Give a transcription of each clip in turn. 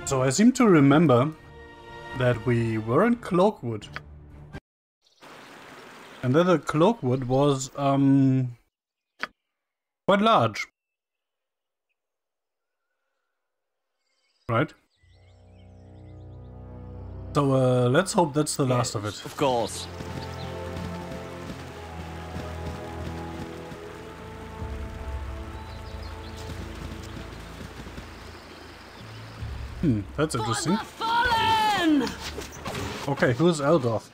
So I seem to remember that we were in Cloakwood. And that the Cloakwood was quite large. Right? So let's hope that's the last of it. Of course. That's interesting. Okay, who's Eldorf?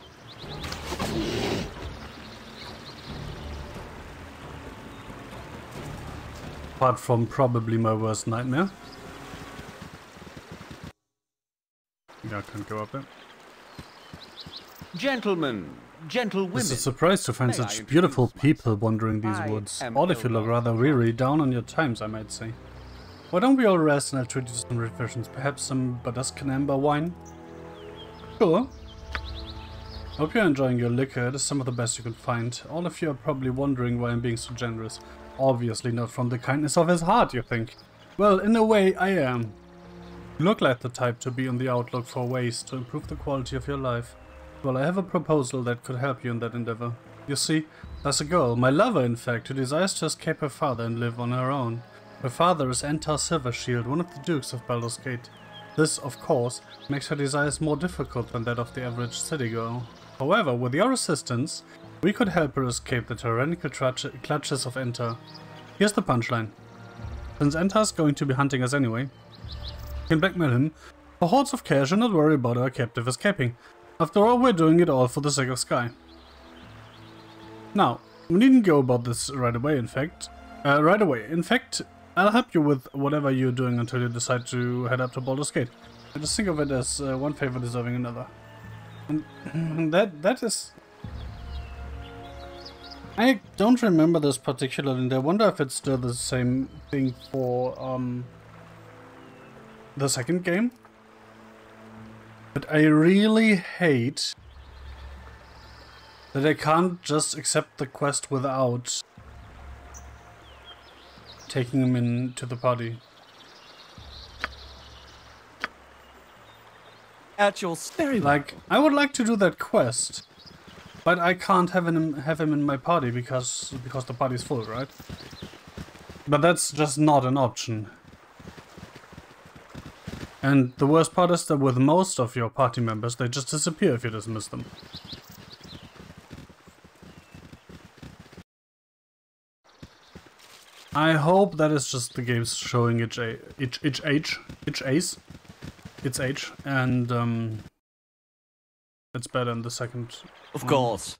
Apart from probably my worst nightmare. Yeah, I can't go up there. Gentlemen, gentlewomen. It's a surprise to find such beautiful people wandering these woods. All if you look rather weary, down on your times, I might say. Why don't we all rest and I'll treat you to some refreshments, perhaps some Badascan amber wine? Sure. Hope you're enjoying your liquor, it is some of the best you can find. All of you are probably wondering why I'm being so generous. Obviously not from the kindness of his heart, you think. Well, in a way, I am. You look like the type to be on the outlook for ways to improve the quality of your life. Well, I have a proposal that could help you in that endeavor. You see, there's a girl, my lover in fact, who desires to escape her father and live on her own. Her father is Entar Silvershield, one of the dukes of Baldur's Gate. This, of course, makes her desires more difficult than that of the average city girl. However, with your assistance, we could help her escape the tyrannical clutches of Entar. Here's the punchline. Since Entar's going to be hunting us anyway, we can blackmail him. For hordes of care should not worry about our captive escaping. After all, we're doing it all for the sake of Sky. Now, we needn't go about this right away, in fact. In fact, I'll help you with whatever you're doing until you decide to head up to Baldur's Gate. I just think of it as one favor deserving another. And that is... I don't remember this particularly, and I wonder if it's still the same thing for the second game. But I really hate that I can't just accept the quest without taking him into the party. At your very like, I would like to do that quest, but I can't have him in my party because the party's full, right? But that's just not an option. And the worst part is that with most of your party members, they just disappear if you dismiss them. I hope that is just the game's showing its age, and it's better in the second. Of course.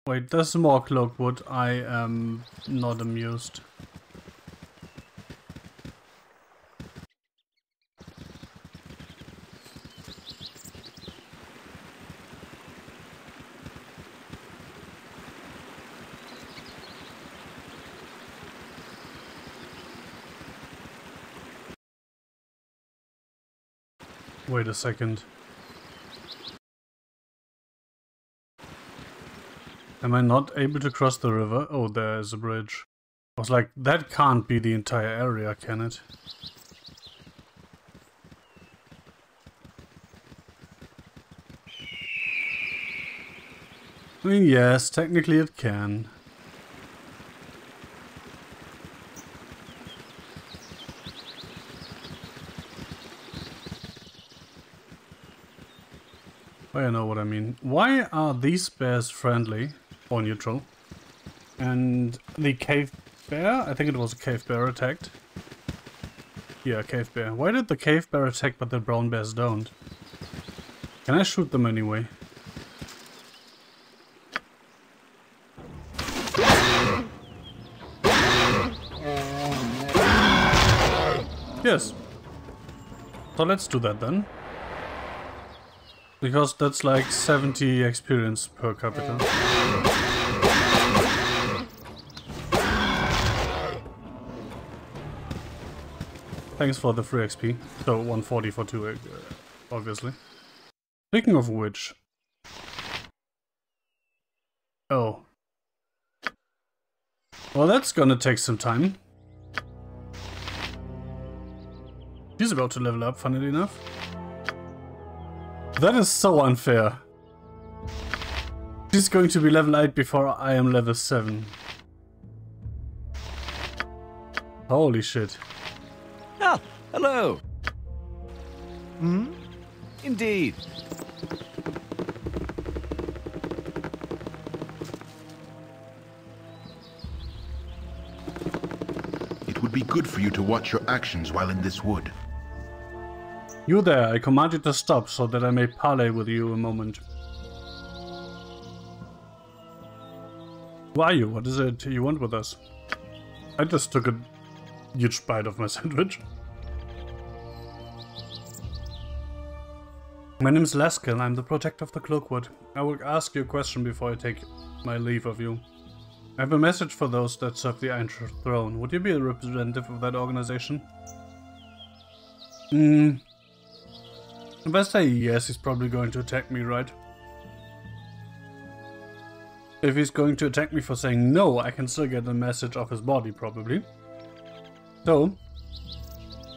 Wait, there's more Cloakwood. I am not amused. Wait a second. Am I not able to cross the river? Oh, there is a bridge. I was like, that can't be the entire area, can it? I mean, yes, technically it can. I know what I mean. Why are these bears friendly or neutral? And the cave bear? I think it was a cave bear attacked. Yeah, cave bear. Why did the cave bear attack but the brown bears don't? Can I shoot them anyway? Yes. So let's do that then. Because that's like 70 experience per capita. Thanks for the free XP. So 140 for 2, obviously. Speaking of which... Oh. Well, that's gonna take some time. She's about to level up, funnily enough. That is so unfair. She's going to be level 8 before I am level 7. Holy shit. Ah, hello. Hmm? Indeed. It would be good for you to watch your actions while in this wood. You there, I command you to stop so that I may parley with you a moment. Who are you? What is it you want with us? I just took a huge bite of my sandwich. My name is Lasker and I'm the protector of the Cloakwood. I will ask you a question before I take my leave of you. I have a message for those that serve the Iron Throne. Would you be a representative of that organization? If I say yes, he's probably going to attack me, right? If he's going to attack me for saying no, I can still get a message off his body, probably. So,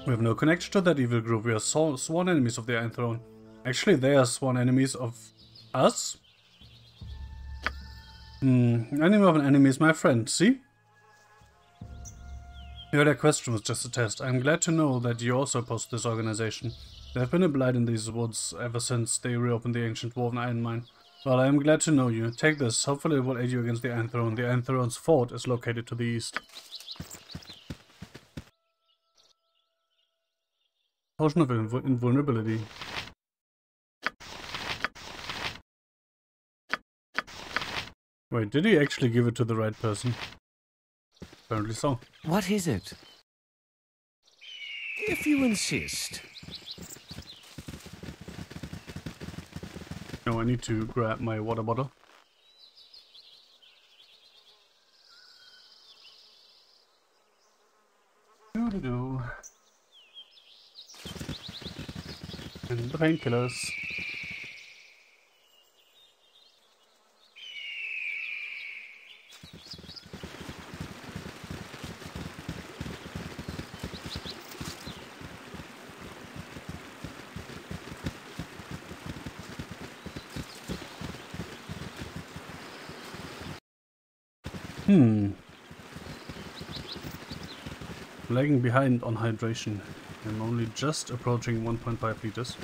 we have no connection to that evil group. We are sworn enemies of the Iron Throne. Actually, they are sworn enemies of us? Enemy of an enemy is my friend, see? Your other question was just a test. I'm glad to know that you also oppose this organization. There have been a blight in these woods ever since they reopened the ancient Dwarven Iron Mine. Well, I am glad to know you. Take this. Hopefully it will aid you against the Iron Throne. The Iron Throne's fort is located to the east. Potion of invulnerability. Wait, did he actually give it to the right person? Apparently so. What is it? If you insist. No, I need to grab my water bottle. Doo-doo-doo. And the painkillers. Lagging behind on hydration. I'm only just approaching 1.5 liters.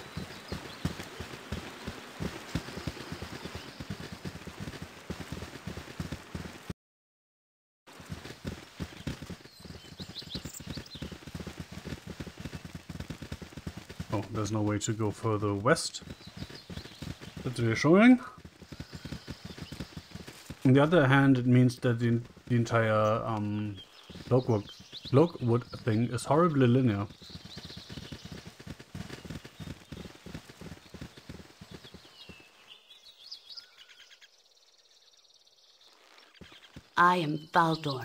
Oh, there's no way to go further west. That's reassuring. On the other hand, it means that the entire Cloakwood thing is horribly linear. I am Baldur.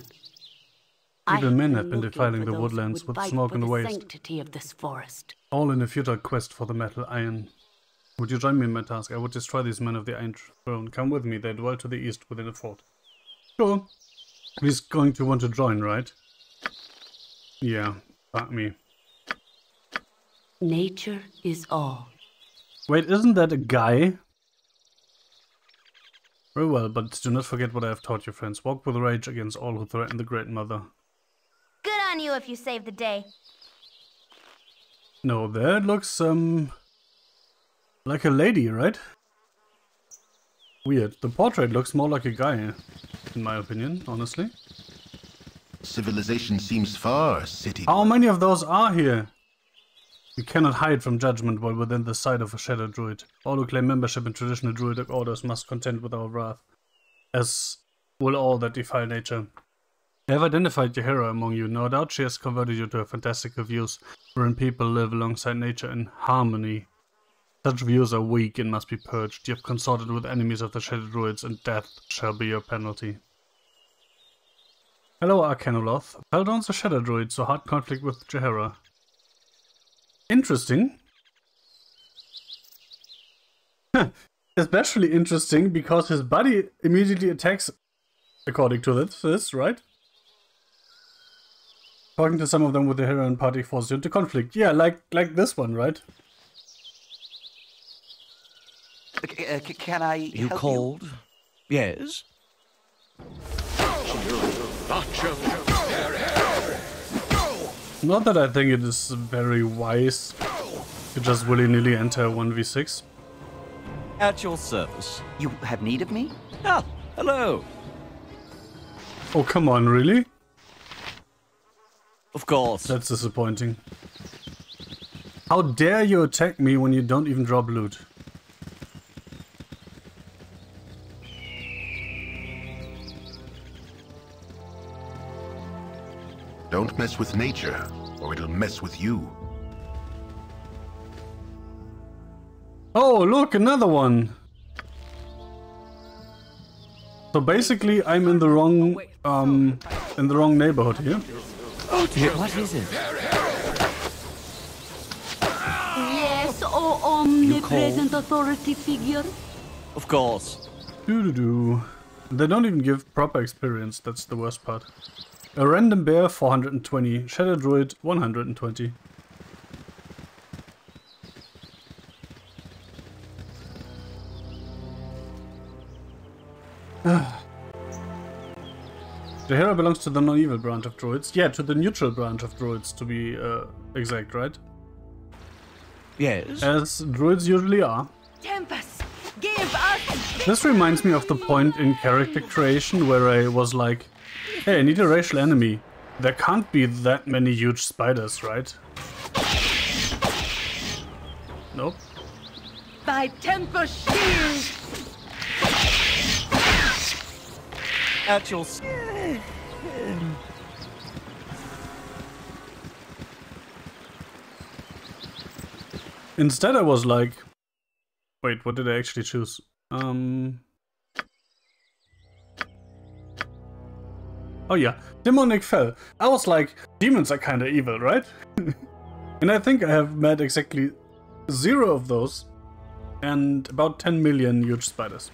Evil men have been defiling the woodlands with smoke and waste. Sanctity of this forest. All in a futile quest for the metal iron. Would you join me in my task? I would destroy these men of the Iron Throne. Come with me, they dwell to the east within a fort. Sure. He's going to want to join, right? Yeah, fuck me. Nature is all. Wait, isn't that a guy? Very well, but do not forget what I have taught you, friends. Walk with rage against all who threaten the Great Mother. Good on you if you save the day. No, that looks, like a lady, right? Weird. The portrait looks more like a guy, in my opinion, honestly. Civilization seems far, city. How many of those are here? You cannot hide from judgment while within the sight of a shadow druid. All who claim membership in traditional druidic orders must contend with our wrath, as will all that defile nature. I have identified your hero among you. No doubt she has converted you to her fantastical views, wherein people live alongside nature in harmony. Such views are weak and must be purged. You have consorted with enemies of the shadow druids, and death shall be your penalty. Hello, Arcanoloth. Baldour's a shadow druid, so hard conflict with Jahera. Interesting. Especially interesting because his buddy immediately attacks, according to this, right? Talking to some of them with the hero and party forces you into conflict. Yeah, like this one, right? Can I You called? Yes? Not that I think it is very wise to just willy-nilly enter 1v6. At your service. You have need of me? Ah, hello. Oh, come on, really? Of course. That's disappointing. How dare you attack me when you don't even drop loot? Don't mess with nature, or it'll mess with you. Oh, look, another one! So basically, I'm in the wrong neighborhood here. Oh dear, what is it? Yes, oh omnipresent authority figure. Of course. Doo-doo-doo. They don't even give proper experience, that's the worst part. A random bear 420, shadow druid 120. The hero belongs to the non-evil branch of druids. Yeah, to the neutral branch of druids, to be exact, right? Yes. As druids usually are. Tempest, give us. This reminds me of the point in character creation where I was like, hey, I need a racial enemy. There can't be that many huge spiders, right? Nope. Thy temper shield. At your Instead I was like, wait, what did I actually choose? Oh yeah, demonic fell. I was like, demons are kinda evil, right? And I think I have met exactly 0 of those and about 10 million huge spiders.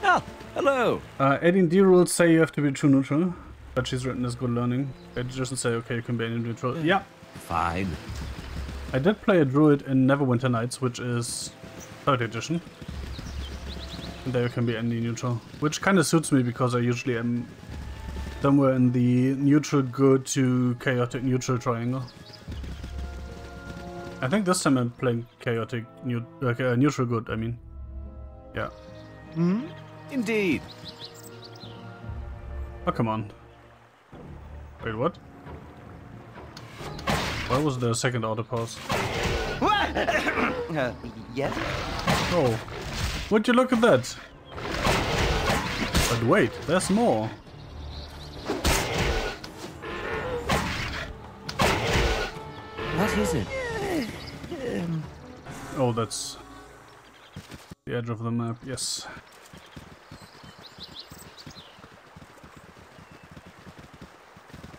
Ah, hello. AD&D rules say you have to be true neutral, but she's written as good learning. It doesn't say, okay, you can be any neutral. Yeah. Fine. I did play a druid in Neverwinter Nights, which is 3rd edition. And there you can be any neutral, which kind of suits me because I usually am somewhere in the neutral good to chaotic neutral triangle. I think this time I'm playing chaotic neutral good, I mean. Yeah. Hmm? Indeed. Oh, come on. Wait, what? Why was there a second auto pause? Yes? Oh. Would you look at that? But wait, there's more. What is it? Oh, that's the edge of the map, yes.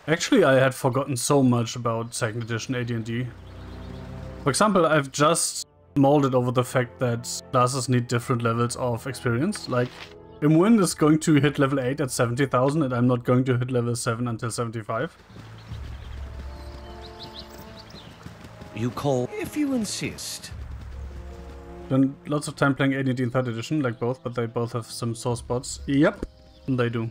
Actually, I had forgotten so much about 2nd edition AD&D. For example, I've just molded over the fact that classes need different levels of experience. Like, Imwin is going to hit level 8 at 70,000 and I'm not going to hit level 7 until 75. You call if you insist. Spent lots of time playing AD&D in 3rd edition, like both, but they both have some sore spots. Yep, they do.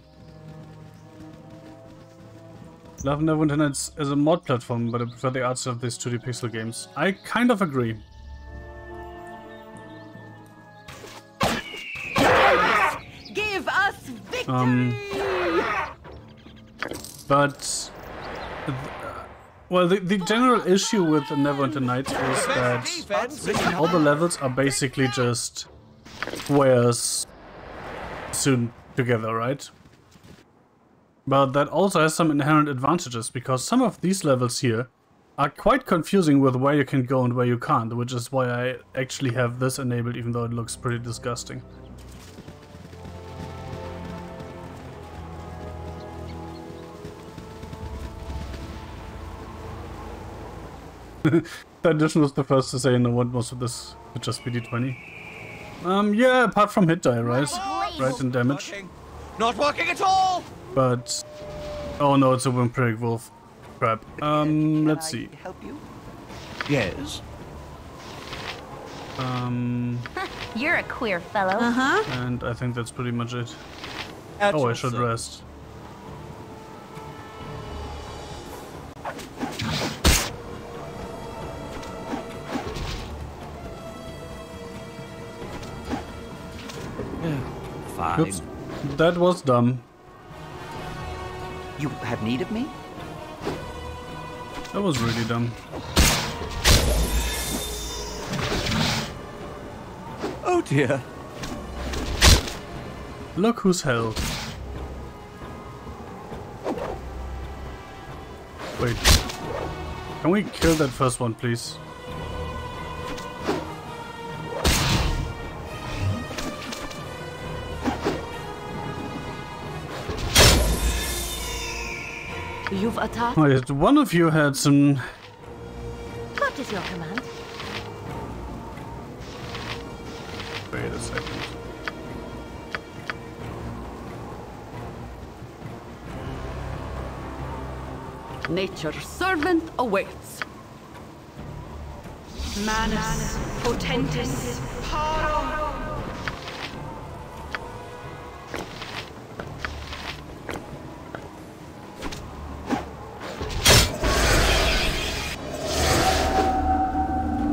Love Neverwinter Nights as a mod platform, but I prefer the art style of these 2D pixel games. I kind of agree. Give us victory. But well, the general issue with the Neverwinter Nights is that all the levels are basically just squares sewn together, right? But that also has some inherent advantages, because some of these levels here are quite confusing with where you can go and where you can't, which is why I actually have this enabled, even though it looks pretty disgusting. The edition was the first to say, no, what most of this could just be D20. Yeah, apart from hit die, right? Right, and damage. Not working at all! But Oh no, it's a vampiric wolf. Crap. Let's see. Help you? Yes. You're a queer fellow. And I think that's pretty much it. At Oh, I your should service. rest. Fine. Oops. That was dumb. You have need of me? That was really dumb. Oh dear. Look who's held. Wait. Can we kill that first one, please? You've attacked. Wait, one of you had some... What is your command? Wait a second. Nature's servant awaits. Manus potentis paro.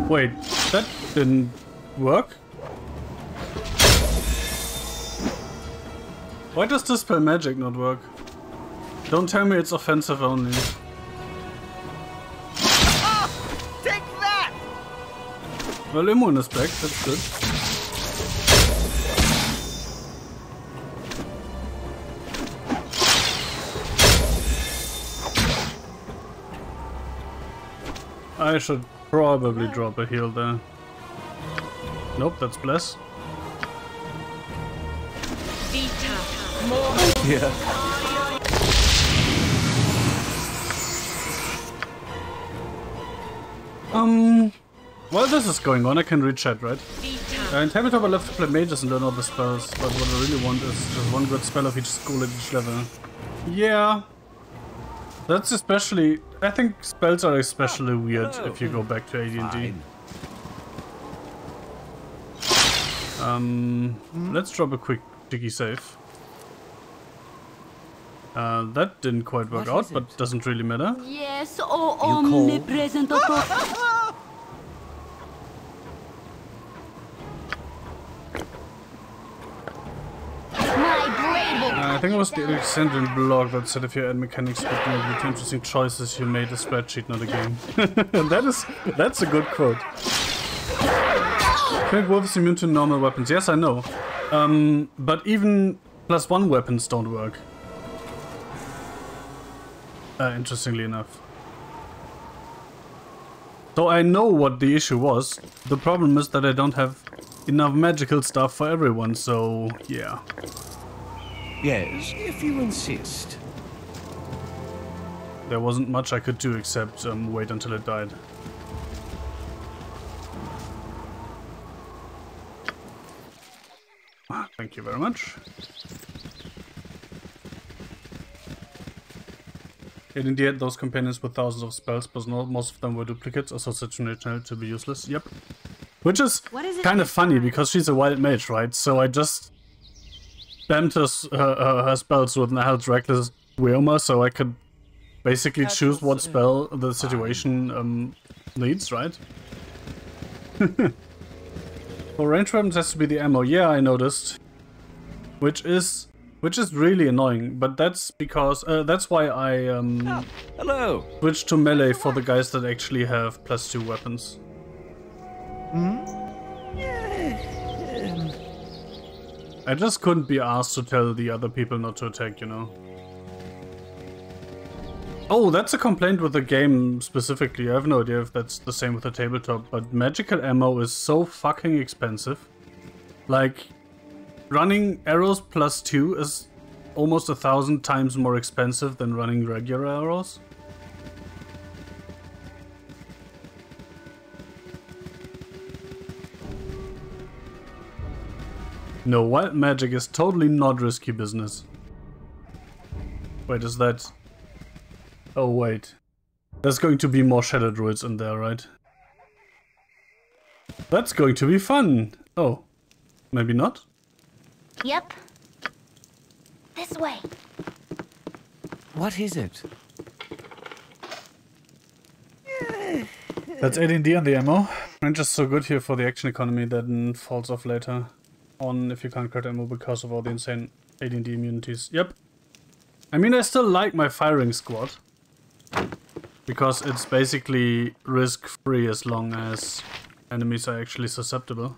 Wait, that didn't work? Why does Dispel Magic not work? Don't tell me it's offensive only. Take that! Well, Immune is back, that's good. I should probably drop a heal there. Nope, that's Bless. Yeah. While this is going on, I can read chat, right? In tabletop I love to play mages and learn all the spells, but what I really want is just one good spell of each school at each level. Yeah. That's especially... I think spells are especially weird if you go back to AD&D. Let's drop a quick cheeky save. That didn't quite work out, but doesn't really matter. Yes, oh omnipresent authority. I think it was the Alexandrian blog that said if you add mechanics but not with interesting choices, you made a spreadsheet, not a game. That's a good quote. Cleric Wolf is immune to normal weapons. Yes, I know. But even +1 weapons don't work. Interestingly enough. So I know what the issue was. The problem is that I don't have enough magical stuff for everyone, so yeah. Yes, if you insist. There wasn't much I could do except wait until it died. Thank you very much. In the end, those companions with thousands of spells, but most of them were duplicates, or situational to be useless. Yep. Which is kind of funny, because she's a wild mage, right? So I just spammed her spells with an Hell's Reckless Weoma, so I could basically choose what spell the situation needs, right? For range weapons has to be the ammo. Yeah, I noticed. Which is really annoying, but that's because that's why I Hello. switched to melee for the guys that actually have +2 weapons. I just couldn't be asked to tell the other people not to attack, you know. Oh, that's a complaint with the game specifically. I have no idea if that's the same with the tabletop, but magical ammo is so fucking expensive. Like, running arrows +2 is almost 1,000 times more expensive than running regular arrows. No, wild magic is totally not risky business. Wait, is that Oh wait. There's going to be more shadow druids in there, right? That's going to be fun! Oh. Maybe not? Yep. This way. What is it? That's AD&D on the ammo. Ranger's so good here for the action economy that falls off later on if you can't crit ammo because of all the insane AD&D immunities. Yep. I mean, I still like my firing squad. Because it's basically risk-free as long as enemies are actually susceptible.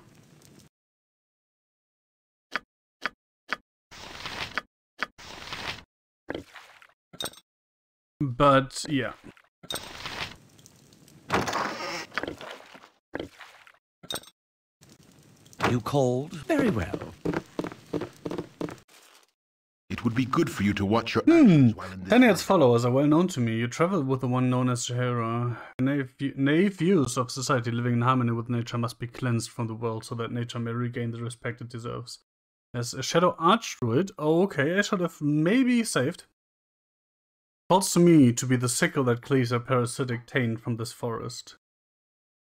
But, yeah. You called? Very well. It would be good for you to watch your actions while in this. Daniel's followers are well known to me. You travel with the one known as Jahara. Naive views of society living in harmony with nature must be cleansed from the world so that nature may regain the respect it deserves. As a shadow archdruid, oh okay, I should have maybe saved. Falls to me to be the sickle that cleaves a parasitic taint from this forest.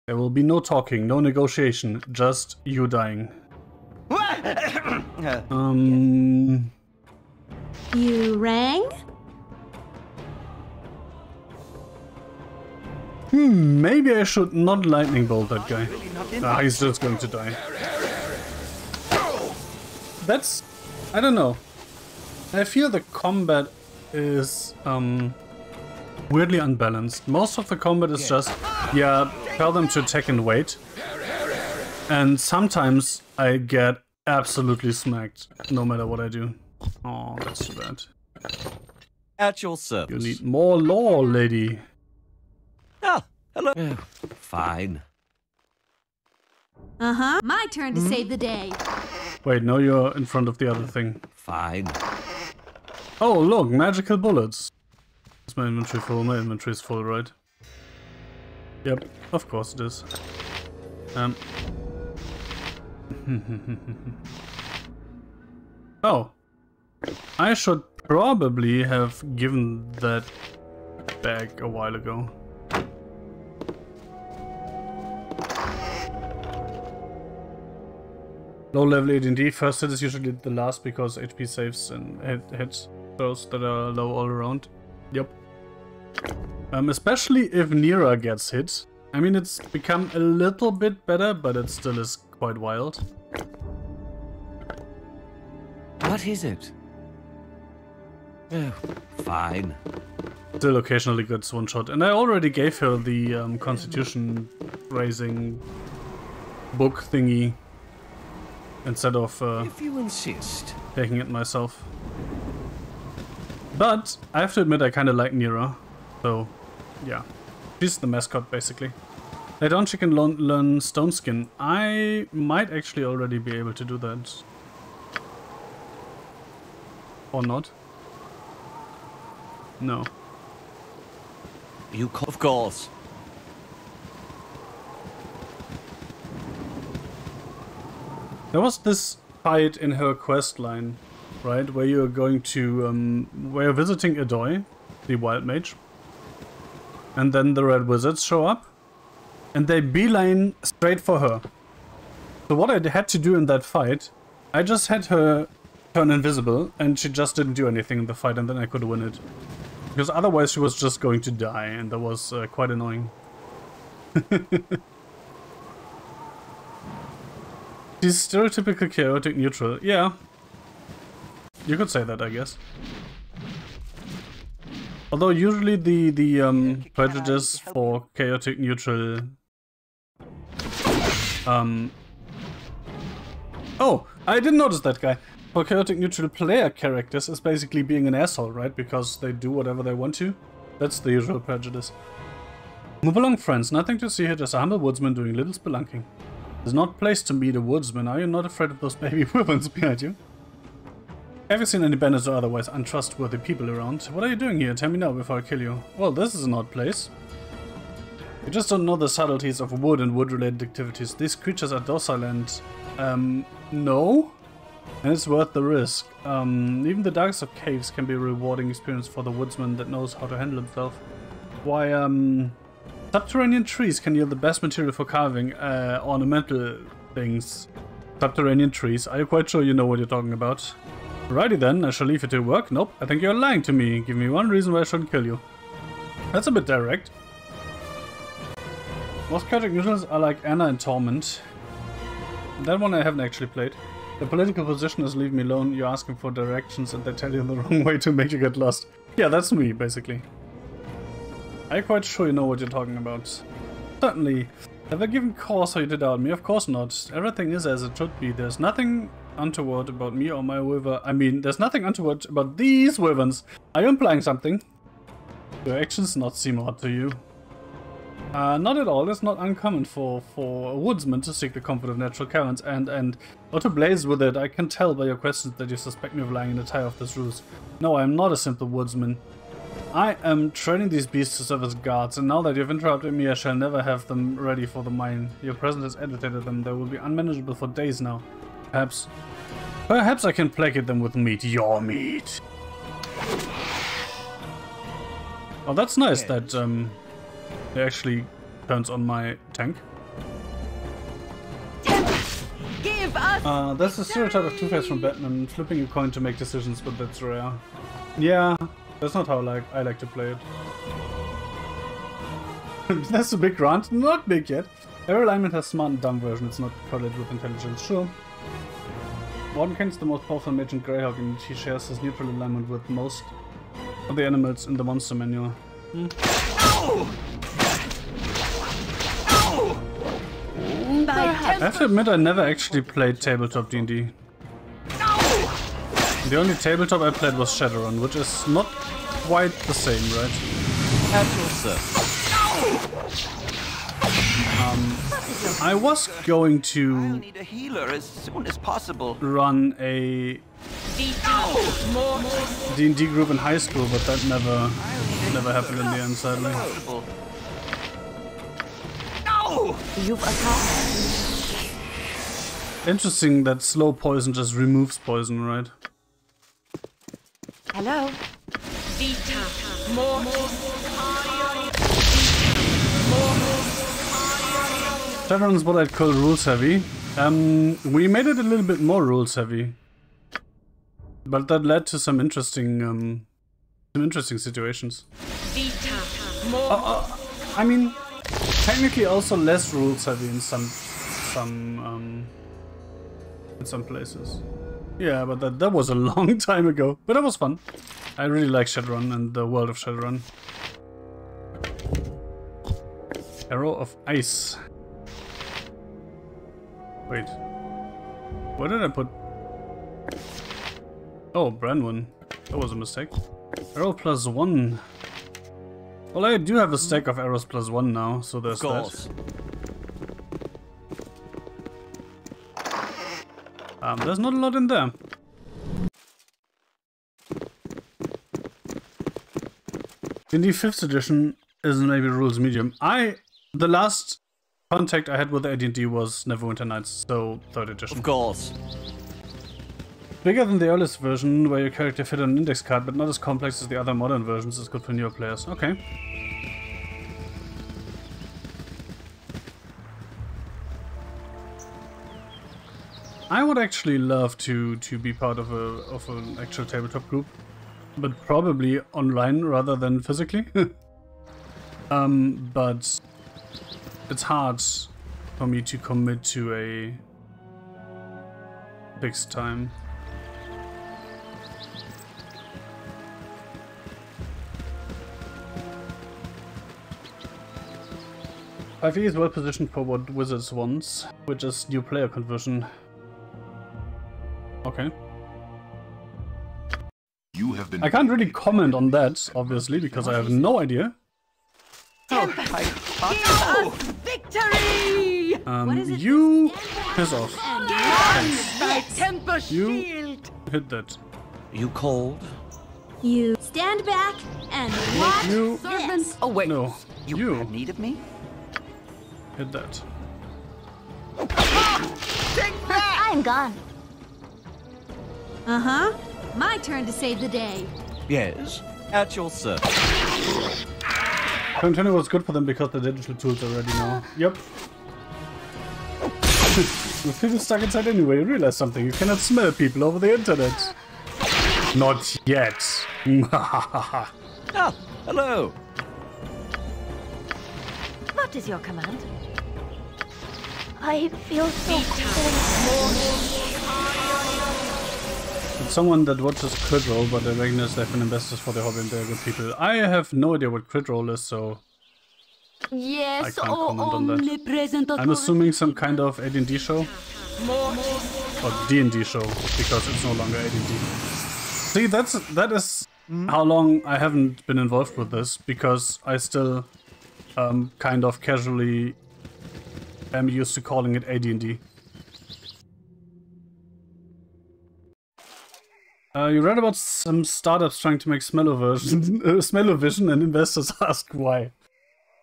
There will be no talking, no negotiation, just you dying. You rang? Maybe I should not lightning bolt that guy. Ah, he's just going to die. That's... I don't know. I feel the combat is weirdly unbalanced. Most of the combat is just, yeah, tell them to attack and wait. And sometimes I get absolutely smacked, no matter what I do. Oh, that's too bad. At your service. You need more law, lady. Ah, hello. Fine. Uh-huh. My turn to save the day. Wait, no, you're in front of the other thing. Fine. Oh, look, magical bullets. Is my inventory full? My inventory is full, right? Yep, of course it is. Oh. I should probably have given that back a while ago. Low level AD&D, first hit is usually the last because HP saves and hits those that are low all around. Yep. Especially if Nira gets hit. I mean, it's become a little bit better, but it still is quite wild. What is it? Fine. Still occasionally gets one shot. And I already gave her the constitution raising book thingy instead of if you insist. taking it myself. But I have to admit I kind of like Nira. So, yeah. She's the mascot, basically. Later on she can learn Stone Skin. I might actually already be able to do that. Or not. No. You of course. There was this fight in her quest line, right? Where you're going to, where you're visiting Adoy, the wild mage. And then the red wizards show up. And they beeline straight for her. So what I had to do in that fight, I just had her turn invisible, and she just didn't do anything in the fight, and then I could win it. Because otherwise she was just going to die, and that was quite annoying. She's stereotypical chaotic neutral. Yeah. You could say that, I guess. Although usually the prejudice for chaotic neutral... Oh! I didn't notice that guy. For chaotic neutral player characters is basically being an asshole, right? Because they do whatever they want to. That's the usual prejudice. Move along, friends. Nothing to see here, just a humble woodsman doing little spelunking. It's not place to meet a woodsman. Are you not afraid of those baby wyverns behind you? Have you seen any bandits or otherwise untrustworthy people around? What are you doing here? Tell me now before I kill you. Well, this is an odd place. You just don't know the subtleties of wood and wood-related activities. These creatures are docile and... no? And it's worth the risk. Even the darkest of caves can be a rewarding experience for the woodsman that knows how to handle himself. Why, subterranean trees can yield the best material for carving ornamental things. Subterranean trees. Are you quite sure you know what you're talking about? Righty then, I shall leave you to work. Nope, I think you're lying to me. Give me one reason why I shouldn't kill you. That's a bit direct. Most chaotic neutrals are like Anna and Torment. That one I haven't actually played. The political position is leave me alone, you're asking for directions and they tell you the wrong way to make you get lost. Yeah, that's me, basically. Are you quite sure you know what you're talking about? Certainly. Have I given cause how you did out me? Of course not. Everything is as it should be. There's nothing untoward about me or my wyvern. I mean, there's nothing untoward about these wyverns. Are you implying something? Your actions not seem odd to you. Not at all. It's not uncommon for a woodsman to seek the comfort of natural caverns and or to blaze with it. I can tell by your questions that you suspect me of lying in the tie of this ruse. No, I am not a simple woodsman. I am training these beasts to serve as guards, and now that you've interrupted me, I shall never have them ready for the mine. Your presence has agitated them. They will be unmanageable for days now. Perhaps I can placate them with meat. Your meat. Oh, that's nice that it actually turns on my tank. Give us that's the stereotype of Two-Face from Batman, flipping a coin to make decisions, but that's rare. Yeah, that's not how I like to play it. That's a big grant. Not big yet. Every alignment has smart and dumb version. It's not correlated with intelligence. Sure. Mordenkainen's the most powerful mage in Greyhawk, and he shares his neutral alignment with most of the animals in the monster manual. I have to admit I never actually played tabletop D&D. The only tabletop I played was Shadowrun, which is not quite the same, right? I was going to need a healer as soon as possible. run a D&D group in high school, but that never happened in the end, sadly. You've attacked. Interesting that slow poison just removes poison, right? Hello. Shadowrun's what I'd call rules heavy. We made it a little bit more rules heavy, but that led to some interesting situations. I mean, technically also less rules heavy in some places. Yeah, but that was a long time ago. But that was fun. I really like Shadowrun and the world of Shadowrun. Arrow of Ice. Wait. Where did I put... Oh, Branwen. That was a mistake. Arrow +1. Well, I do have a stack of arrows +1 now, so there's that. There's not a lot in there. In the 5th edition is maybe rules medium. The last contact I had with AD&D was Neverwinter Nights, so 3rd edition. Of course. Bigger than the earliest version, where your character fit on an index card, but not as complex as the other modern versions. Is good for newer players. Okay. I would actually love to be part of an actual tabletop group, but probably online rather than physically. But it's hard for me to commit to a fixed time. IV is well positioned for what Wizards wants, which is new player conversion. Okay. You have been... I can't really comment on that, obviously, because I have no idea. Victory! You piss off. My temper You shield. hit that. You cold? You stand back and watch You this. Oh wait. no. You have need of me? Hit that. I'm gone. Uh-huh. My turn to save the day. Yes, at your service. Continue was good for them because the digital tools are ready now. Yep. With people stuck inside anyway, you realize something. You cannot smell people over the internet. Not yet. Ah, hello. What is your command? I feel so cold. It's someone that watches Crit Roll, but they recognize they've been investors for the hobby and they're good people. I have no idea what Crit Roll is, so I Yes, can't comment on that. I'm assuming some kind of AD&D show? Or D&D show, because it's no longer AD&D. See, that is how long I haven't been involved with this, because I still kind of casually am used to calling it AD&D. You read about some startups trying to make smell-o-vision and investors ask why.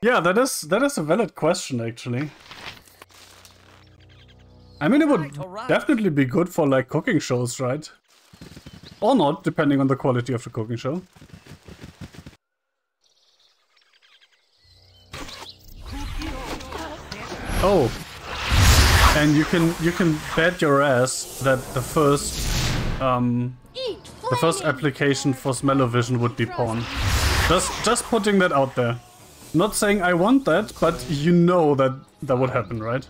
Yeah, that is a valid question, actually. I mean, it would definitely be good for, like, cooking shows, right? Or not, depending on the quality of the cooking show. Oh, and you can bet your ass that the first application for smell-o-vision would be porn. Just putting that out there. Not saying I want that, but you know that that would happen, right?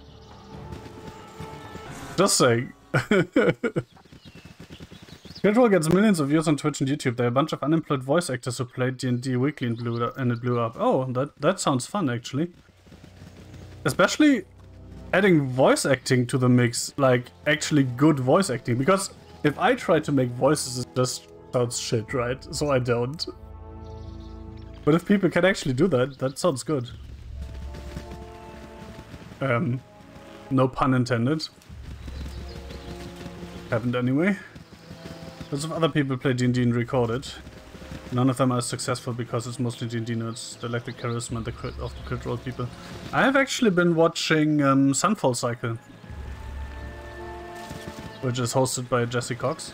Just saying. Control gets millions of views on Twitch and YouTube. There are a bunch of unemployed voice actors who played D&D weekly and it blew up. Oh, that sounds fun, actually. Especially adding voice acting to the mix, like actually good voice acting. Because if I try to make voices, it just sounds shit, right? So I don't. But if people can actually do that, that sounds good. No pun intended. Haven't anyway. Lots of other people play D&D and record it. None of them are successful because it's mostly D&D nerds. They lack the charisma and the crit roll people. I have actually been watching Sunfall Cycle, which is hosted by Jesse Cox.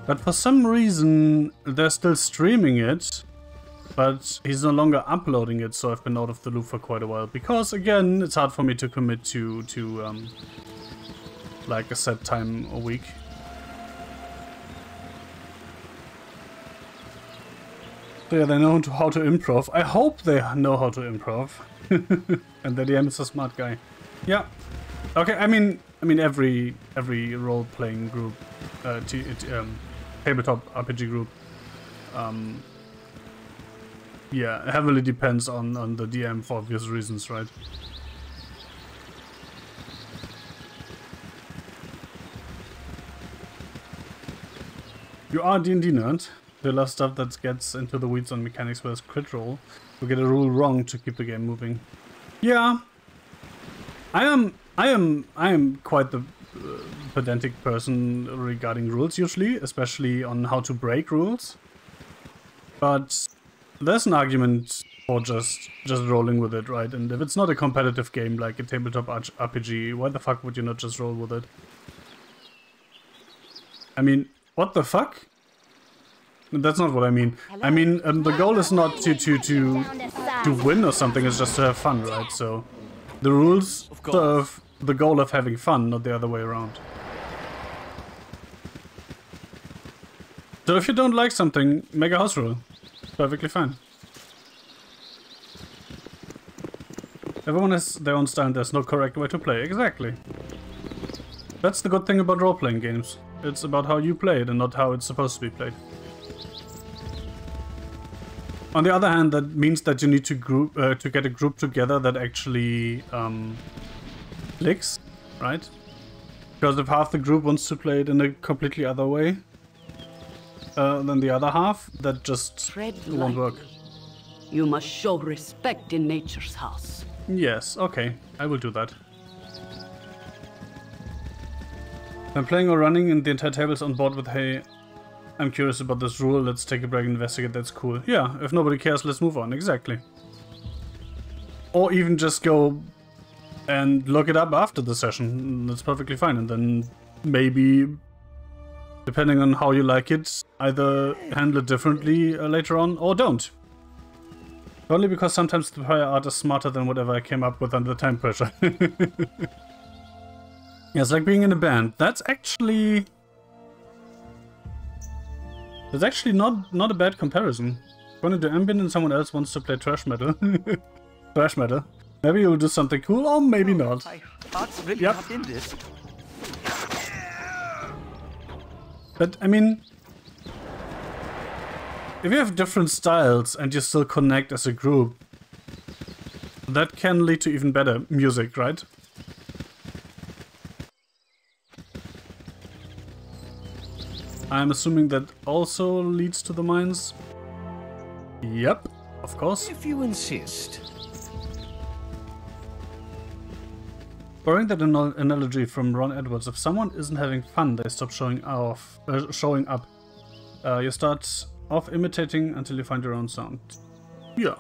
But for some reason, they're still streaming it, but he's no longer uploading it, so I've been out of the loop for quite a while. Because, again, it's hard for me to commit to like, a set time a week. So yeah, they know how to improv. I hope they know how to improv. And that DM is a smart guy. Yeah. Okay, I mean every role-playing group, tabletop RPG group, yeah, heavily depends on the DM for obvious reasons, right? You are a D&D nerd. They love stuff that gets into the weeds on mechanics, whereas crit roll will get a rule wrong to keep the game moving. Yeah, I am quite the pedantic person regarding rules usually, especially on how to break rules. But there's an argument for just rolling with it, right? And if it's not a competitive game like a tabletop RPG, why the fuck would you not just roll with it? I mean, what the fuck? That's not what I mean. I mean, the goal is not to win or something, it's just to have fun, right? So the rules serve the goal of having fun, not the other way around. So if you don't like something, make a house rule. Perfectly fine. Everyone has their own style and there's no correct way to play. Exactly. That's the good thing about role-playing games. It's about how you play it and not how it's supposed to be played. On the other hand, that means that you need to get a group together that actually clicks, right? Because if half the group wants to play it in a completely other way than the other half, that just won't work. You must show respect in nature's house. Yes, okay, I will do that. When playing or running and the entire table is on board with hey, I'm curious about this rule. Let's take a break and investigate. That's cool. Yeah, if nobody cares, let's move on. Exactly. Or even just go and look it up after the session. That's perfectly fine. And then maybe, depending on how you like it, either handle it differently later on or don't. Only because sometimes the prior art is smarter than whatever I came up with under time pressure. Yeah, it's like being in a band. That's actually not a bad comparison. Going to do ambient and someone else wants to play thrash metal. Thrash metal. Maybe you'll do something cool, or maybe not. My heart's really Yep. not in this. But I mean, if you have different styles and you still connect as a group, that can lead to even better music, right? I'm assuming that also leads to the mines. Yep, of course. If you insist. Borrowing that analogy from Ron Edwards, if someone isn't having fun, they stop showing up. You start off imitating until you find your own sound. Yeah.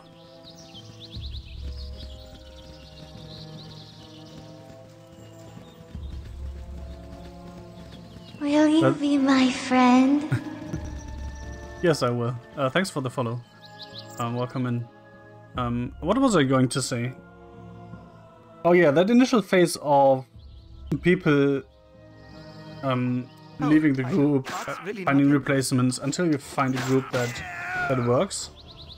Will you be my friend? Yes, I will. Thanks for the follow. Welcome in. What was I going to say? Oh yeah, that initial phase of people leaving the group, finding replacements until you find a group that works.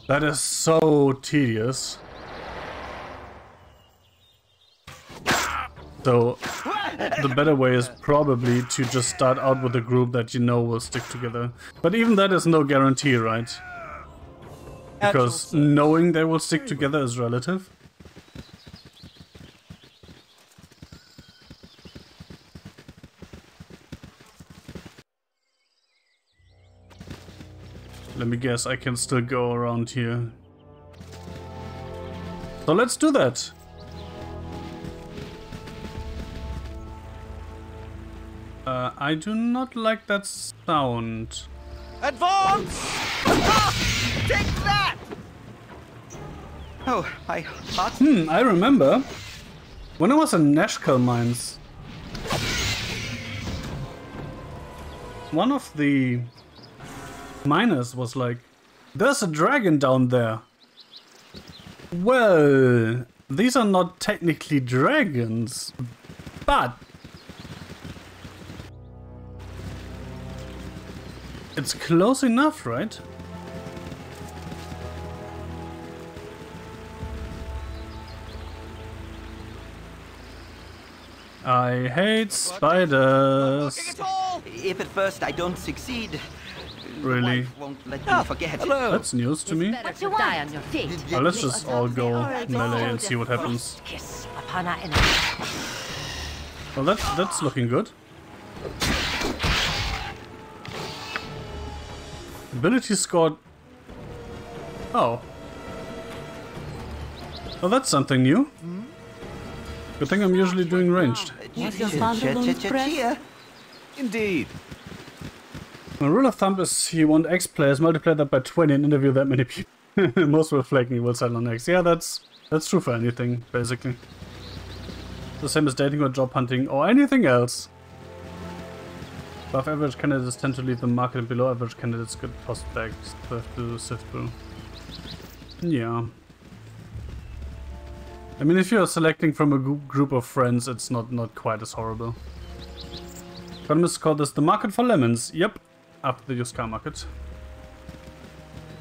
That is so tedious. So the better way is probably to just start out with a group that you know will stick together. But even that is no guarantee, right? Because knowing they will stick together is relative. Let me guess, I can still go around here. So let's do that. I do not like that sound. Advance! Take that! Oh, my heart. I remember when I was in Nashkel Mines. One of the miners was like, "There's a dragon down there." Well, these are not technically dragons, but it's close enough, right? I hate spiders. If at first I don't succeed, Really? the wife won't let me forget. Hello. That's news to me. Better to die on your feet. Well, let's just all go melee and see what happens. Kiss upon our enemy. Well, that's looking good. Ability scored. Oh. Well, that's something new. Good thing I'm usually doing ranged. Indeed. My rule of thumb is you want X players, multiply that by 20 and interview that many people. Most will flake me, will settle on X. Yeah, that's true for anything, basically. The same as dating or job hunting or anything else. Above average candidates tend to leave the market and below average candidates get tossed back to sift through. Yeah. I mean, if you're selecting from a group of friends, it's not quite as horrible. Economists call this the market for lemons. Yep. After the used car market.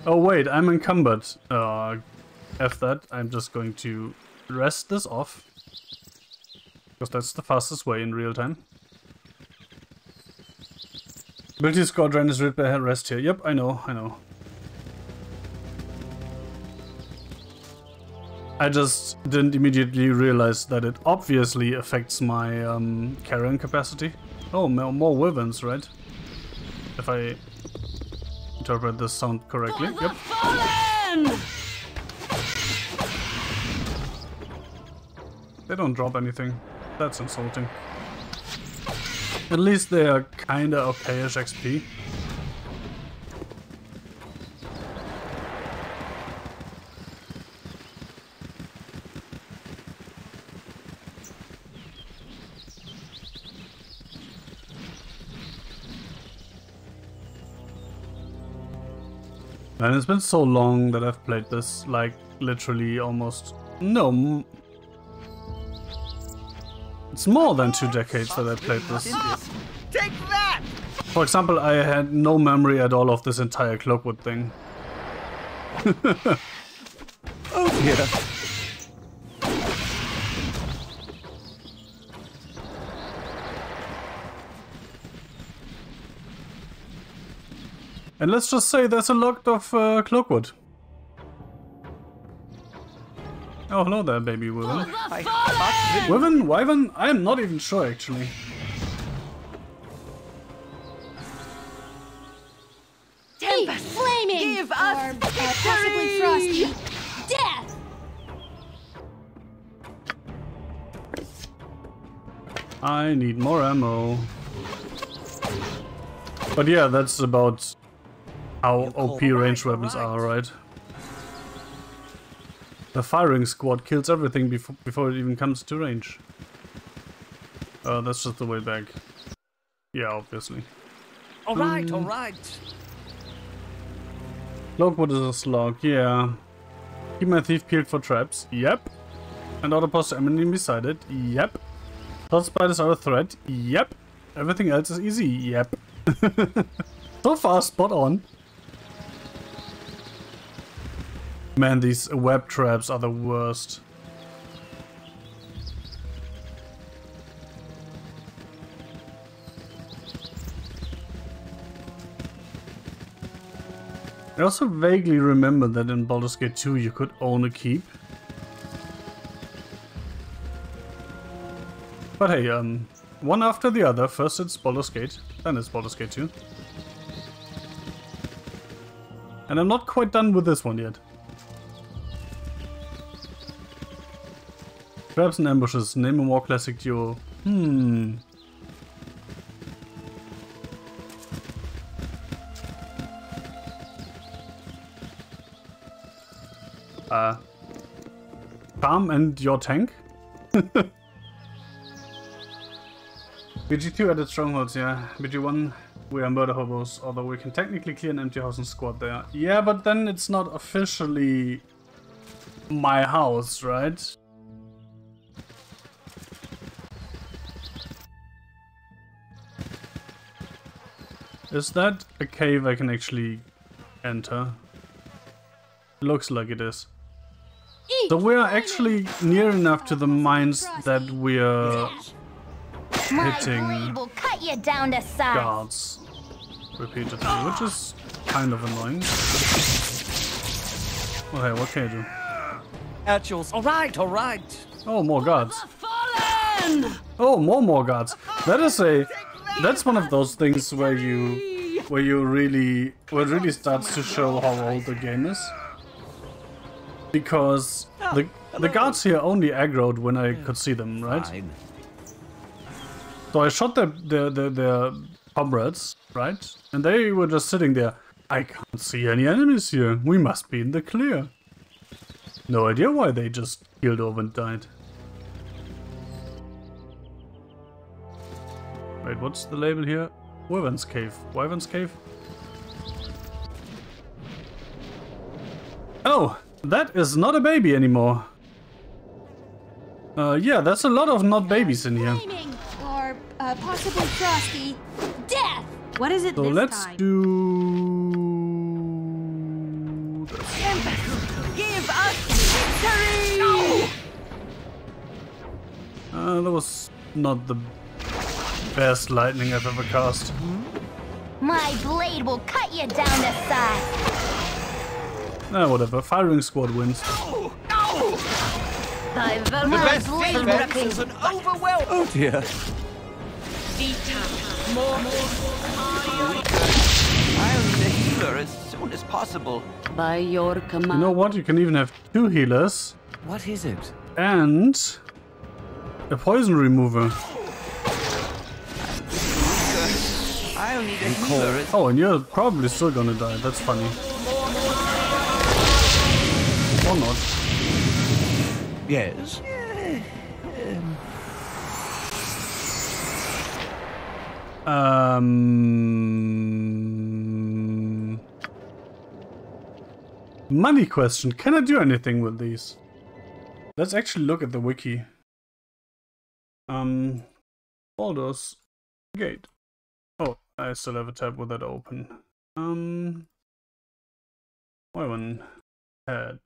Oh wait, I'm encumbered. F that. I'm just going to rest this off. Because that's the fastest way in real time. Ability score drain is read by rest here. Yep, I know. I just didn't immediately realize that it obviously affects my carrying capacity. Oh, more wyverns, right? If I interpret this sound correctly. Yep. They don't drop anything. That's insulting. At least they are kinda okayish XP. And it's been so long that I've played this, like, literally almost... No. It's more than 2 decades that I played this. Take that! For example, I had no memory at all of this entire Cloakwood thing. Oh dear. And let's just say there's a lot of Cloakwood. Oh, hello there, baby Wyvern. Wyvern? I'm not even sure, actually. Tempest, flaming, give us possibly frosty. Death. I need more ammo. But yeah, that's about how OP ranged weapons are, right? The firing squad kills everything before it even comes to range. That's just the way back. Yeah, obviously. Alright, alright. Cloakwood is a slog, yeah. Keep my thief peeled for traps, yep. And autopost enemy beside it, yep. Thought spiders are a threat, yep. Everything else is easy, yep. So far, spot on. Man, these web traps are the worst. I also vaguely remember that in Baldur's Gate 2 you could own a keep. But hey, one after the other. First it's Baldur's Gate, then it's Baldur's Gate 2. And I'm not quite done with this one yet. Traps and ambushes, name a more classic duo. Farm and your tank? BG2 added strongholds, yeah. BG1, we are murder hobos, although we can technically clear an empty house and squat there. Yeah, but then it's not officially my house, right? Is that a cave I can actually enter? Looks like it is. So we're actually near enough to the mines that we're hitting will cut you down to size. guards repeatedly, which is kind of annoying. Oh hey, what can I do? At yours. Alright, alright. Oh, more guards. fallen! Oh, more guards. That's one of those things where it really starts to show how old the game is. Because the guards here only aggroed when I could see them, right? Fine. So I shot their comrades, right? And they were just sitting there. I can't see any enemies here. We must be in the clear. No idea why they just keeled over and died. Wait, what's the label here? Wyvern's Cave. Wyvern's Cave? Oh! That is not a baby anymore. Yeah, there's a lot of not babies in here. Flaming, or possibly frosty. Death. What is it So this let's time? do this. Give us victory! That was not the best lightning I've ever cast. My blade will cut you down to size. Whatever. Firing squad wins. Thy The velvet best blade defense will is an overwhelm. Oh dear. I'll need a healer as soon as possible. by your command. You know what? You can even have 2 healers. What is it? And a poison remover. I'll need a healer as Oh, and you're probably still gonna die. That's funny. Or not. Yes. Money question. Can I do anything with these? Let's actually look at the wiki. Baldur's Gate. Oh, I still have a tab with that open. Wyvern head.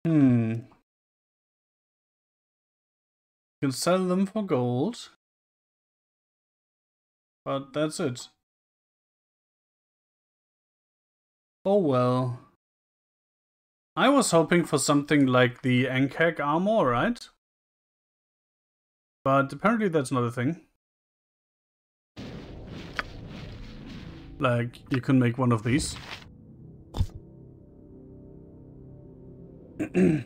You can sell them for gold. But that's it. Oh well. I was hoping for something like the Ankeg armor, right? But apparently that's not a thing. Like, you can make one of these. Unity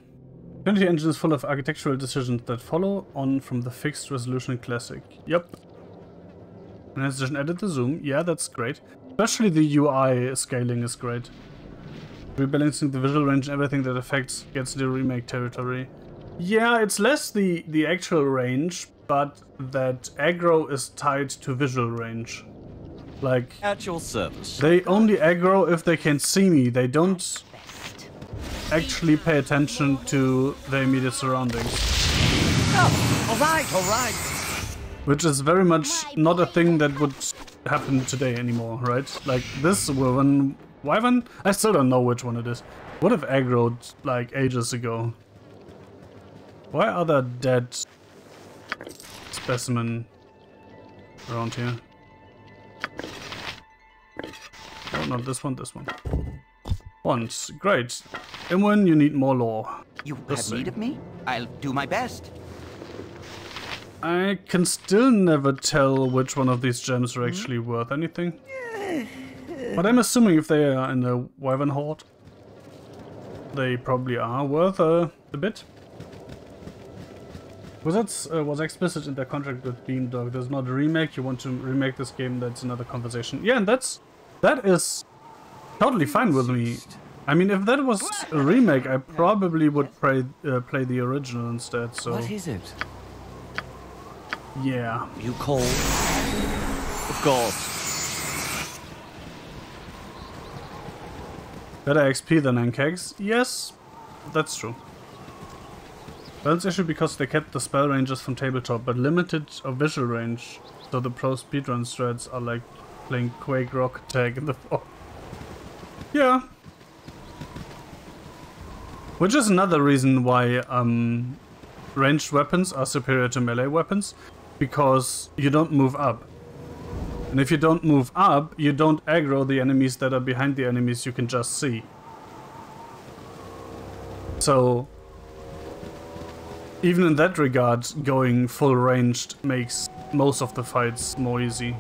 Engine is full of architectural decisions that follow on from the fixed resolution classic. Yep. Enhanced Edition added the zoom. Yeah, that's great. Especially the UI scaling is great. Rebalancing the visual range and everything that affects gets the remake territory. Yeah, it's less the actual range, but that aggro is tied to visual range. Like, at your service. They only aggro if they can see me. They don't actually pay attention to the immediate surroundings. Oh, alright. Which is very much not a thing that would happen today anymore, right? Like, this Wyvern... I still don't know which one it is. Would have aggroed, like, ages ago. Why are there dead specimen around here? Oh, not this one, this one. Once, great. And when you need more lore. You have need of me? I'll do my best. I can still never tell which one of these gems are actually worth anything. But I'm assuming if they are in the Wyvern Horde, they probably are worth a bit. Wizards was explicit in their contract with Beamdog. There's not a remake. You want to remake this game, that's another conversation. Yeah, and that is totally fine with me. I mean, if that was a remake, I probably would play the original instead, so... What is it? Yeah. You call? Of course. Better XP than Ankegs? Yes, that's true. That's actually because they kept the spell ranges from tabletop, but limited of visual range, so the pro speedrun strats are like playing Quake Rock Attack in the fall. Yeah. Which is another reason why ranged weapons are superior to melee weapons, because you don't move up. And if you don't move up, you don't aggro the enemies that are behind the enemies you can just see. So, even in that regard, going full ranged makes most of the fights more easy.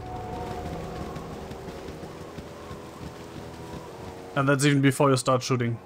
And that's even before you start shooting.